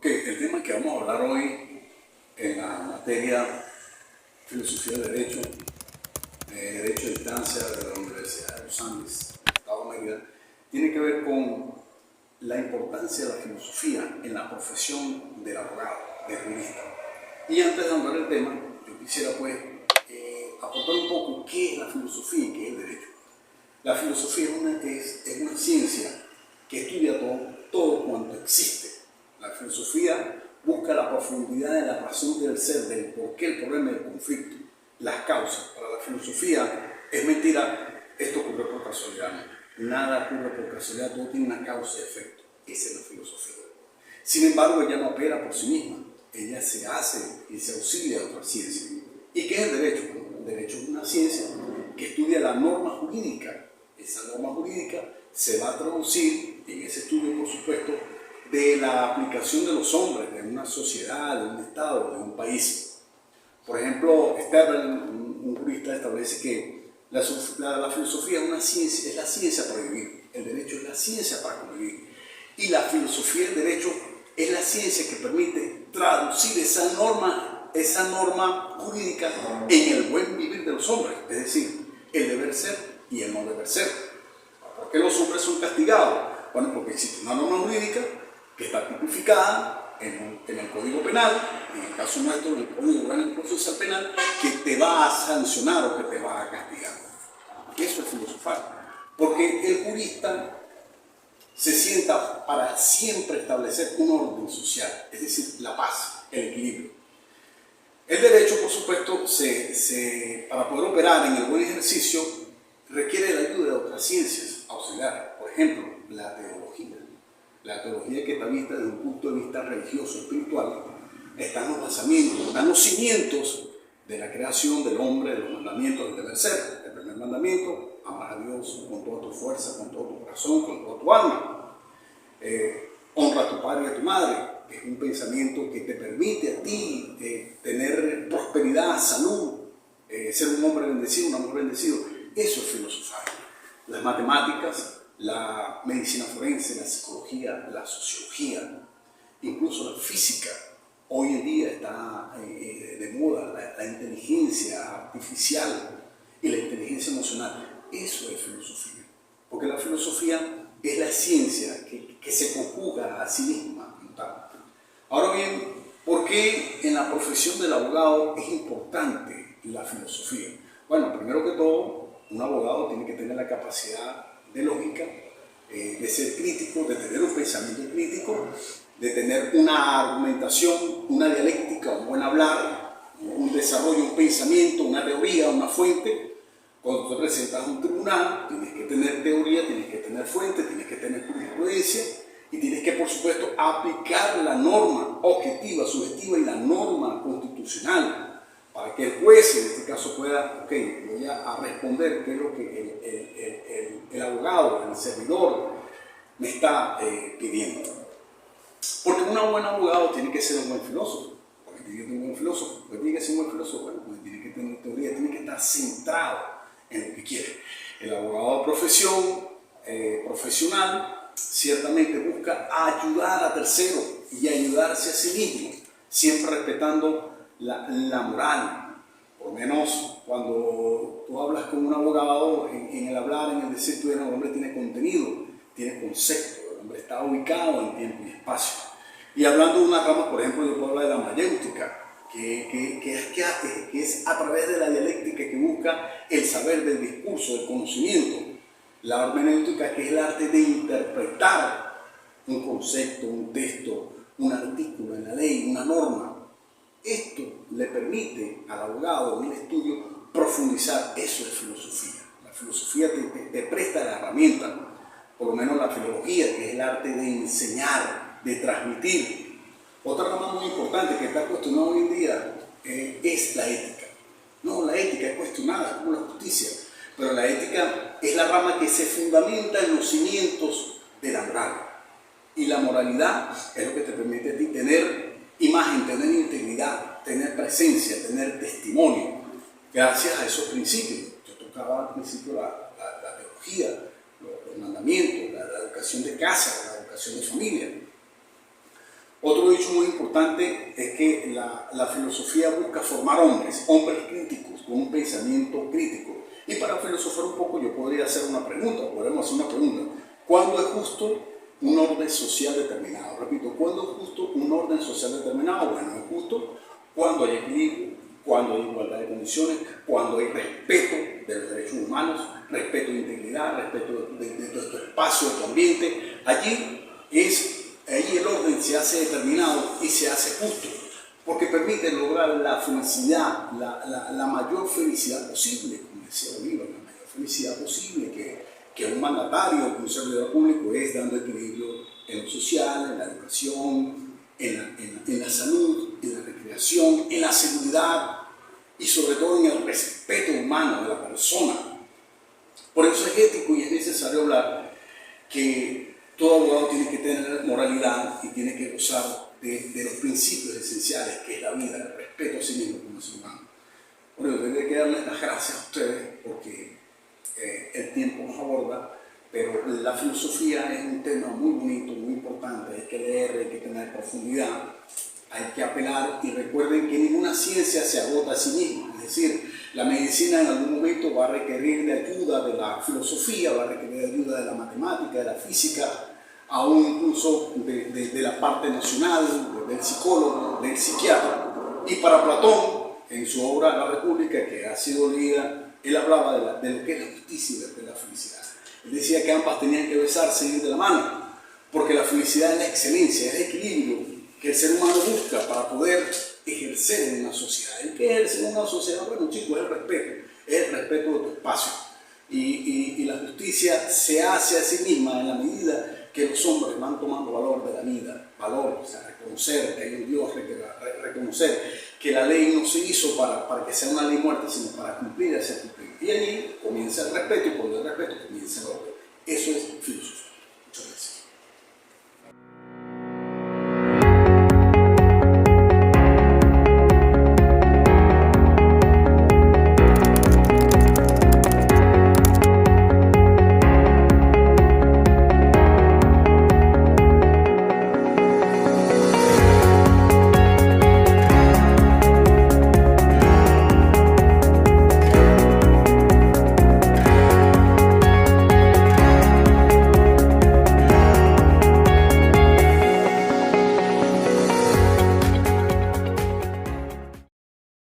El tema que vamos a hablar hoy en la materia Filosofía del Derecho, Derecho de Distancia de la Universidad de los Andes, Estado de Mérida, tiene que ver con la importancia de la filosofía en la profesión del abogado, del jurista. Y antes de hablar del tema, yo quisiera aportar un poco qué es la filosofía y qué es el derecho. La filosofía es una ciencia que estudia todo cuanto existe. La filosofía busca la profundidad de la razón del ser, del por qué el problema del conflicto, las causas. Para la filosofía es mentira, esto ocurre por casualidad. Nada ocurre por casualidad, todo tiene una causa y efecto. Esa es la filosofía. Sin embargo, ella no opera por sí misma, ella se hace y se auxilia de otra ciencia. ¿Y qué es el derecho? Bueno, el derecho es una ciencia que estudia la norma jurídica. Esa norma jurídica se va a traducir en ese estudio, por supuesto, de la aplicación de los hombres, de una sociedad, de un estado, de un país. Por ejemplo, Stebel, un jurista, establece que la filosofía es una ciencia, es la ciencia para vivir. El derecho es la ciencia para convivir. Y la filosofía del derecho es la ciencia que permite traducir esa norma jurídica en el buen vivir de los hombres, es decir, el deber ser y el no deber ser. ¿Por qué los hombres son castigados? Bueno, porque existe una norma jurídica que está tipificada en el Código Penal, en el caso nuestro, en el Código Procesal Penal, que te va a sancionar o que te va a castigar. Eso es filosofar. Porque el jurista se sienta para siempre establecer un orden social, es decir, la paz, el equilibrio. El derecho, por supuesto, para poder operar en el buen ejercicio, requiere la ayuda de otras ciencias auxiliares. Por ejemplo, la teología. La teología, que está vista desde un punto de vista religioso, espiritual, están los basamientos, están los cimientos de la creación del hombre, de los mandamientos del deber ser. El primer mandamiento: amar a Dios con toda tu fuerza, con todo tu corazón, con toda tu alma. Honra a tu padre y a tu madre, que es un pensamiento que te permite a ti tener prosperidad, salud, ser un hombre bendecido, una mujer bendecido. Eso es filosofar. Las matemáticas, la medicina forense, la psicología, la sociología, incluso la física. Hoy en día está de moda la inteligencia artificial y la inteligencia emocional. Eso es filosofía. Porque la filosofía es la ciencia que se conjuga a sí misma. Ahora bien, ¿por qué en la profesión del abogado es importante la filosofía? Bueno, primero que todo, un abogado tiene que tener la capacidad de lógica, de ser crítico, de tener un pensamiento crítico, de tener una argumentación, una dialéctica, un buen hablar, un desarrollo, un pensamiento, una teoría, una fuente. Cuando te presentas a un tribunal, tienes que tener teoría, tienes que tener fuente, tienes que tener jurisprudencia y tienes que, por supuesto, aplicar la norma objetiva, subjetiva y la norma constitucional para que el juez, en este caso, pueda, voy a responder qué es lo que el abogado, el servidor, me está pidiendo. Porque un buen abogado tiene que ser un buen filósofo. Porque tiene que ser un buen filósofo. Porque tiene que ser un buen filósofo, bueno, pues tiene que tener teoría, tiene que estar centrado en lo que quiere. El abogado de profesión, profesional, ciertamente busca ayudar a terceros y ayudarse a sí mismo, siempre respetando la moral. Por lo menos cuando tú hablas con un abogado, en el hablar, en el decir, el hombre tiene contenido, tiene concepto, el hombre está ubicado en tiempo y espacio. Y hablando de una rama, por ejemplo, yo puedo hablar de la mayéutica, que es a través de la dialéctica que busca el saber del discurso, del conocimiento. La hermenéutica, que es el arte de interpretar un concepto, un texto, un artículo en la ley, una norma. Esto le permite al abogado en el estudio profundizar. Eso es filosofía. La filosofía te presta la herramienta, por lo menos la filología, que es el arte de enseñar, de transmitir. Otra rama muy importante que está cuestionada hoy en día es la ética. No, la ética es cuestionada, como la justicia, pero la ética es la rama que se fundamenta en los cimientos de la moral. Y la moralidad es lo que te permite a ti tener imagen, tener integridad, tener presencia, tener testimonio, gracias a esos principios. Yo tocaba al principio la teología, los mandamientos, la educación de casa, la educación de familia. Otro dicho hecho muy importante es que la filosofía busca formar hombres críticos, con un pensamiento crítico. Y para filosofar un poco yo podría hacer una pregunta, podríamos hacer una pregunta. ¿Cuándo es justo un orden social determinado? Repito, ¿cuándo es justo un orden social determinado? Bueno, es justo cuando hay equilibrio, cuando hay igualdad de condiciones, cuando hay respeto de los derechos humanos, respeto de integridad, respeto de tu espacio, de tu ambiente. Allí el orden se hace determinado y se hace justo, porque permite lograr la felicidad, la mayor felicidad posible, como decía Bolívar, la mayor felicidad posible que un mandatario, que un servidor público es dando equilibrio en lo social, en la educación, en la salud, en la recreación, en la seguridad y sobre todo en el respeto humano de la persona. Por eso es ético y es necesario hablar que todo abogado tiene que tener moralidad y tiene que gozar de los principios esenciales, que es la vida, el respeto a sí mismo como ser humano. Bueno, yo tendría que darles las gracias a ustedes porque el tiempo nos aborda, pero la filosofía es un tema muy bonito, muy importante, hay que leer, hay que tener profundidad, hay que apelar y recuerden que ninguna ciencia se agota a sí misma, es decir, la medicina en algún momento va a requerir de ayuda de la filosofía, va a requerir de ayuda de la matemática, de la física, aún incluso de la parte nacional, del psicólogo, del psiquiatra. Y para Platón, en su obra La República, que ha sido leída, él hablaba de lo que es la justicia y de la felicidad. Él decía que ambas tenían que besarse y ir de la mano, porque la felicidad es la excelencia, es el equilibrio que el ser humano busca para poder ejercer en una sociedad. ¿El que ejerce en una sociedad? Bueno, chicos, es el respeto de tu espacio. Y la justicia se hace a sí misma en la medida que los hombres van tomando valor de la vida, valor, o sea, reconocer que hay un Dios, reconocer que la ley no se hizo para que sea una ley muerta, sino para cumplir, hacer cumplir. Y allí comienza el respeto y por el respeto comienza el orden. Eso es filosofía.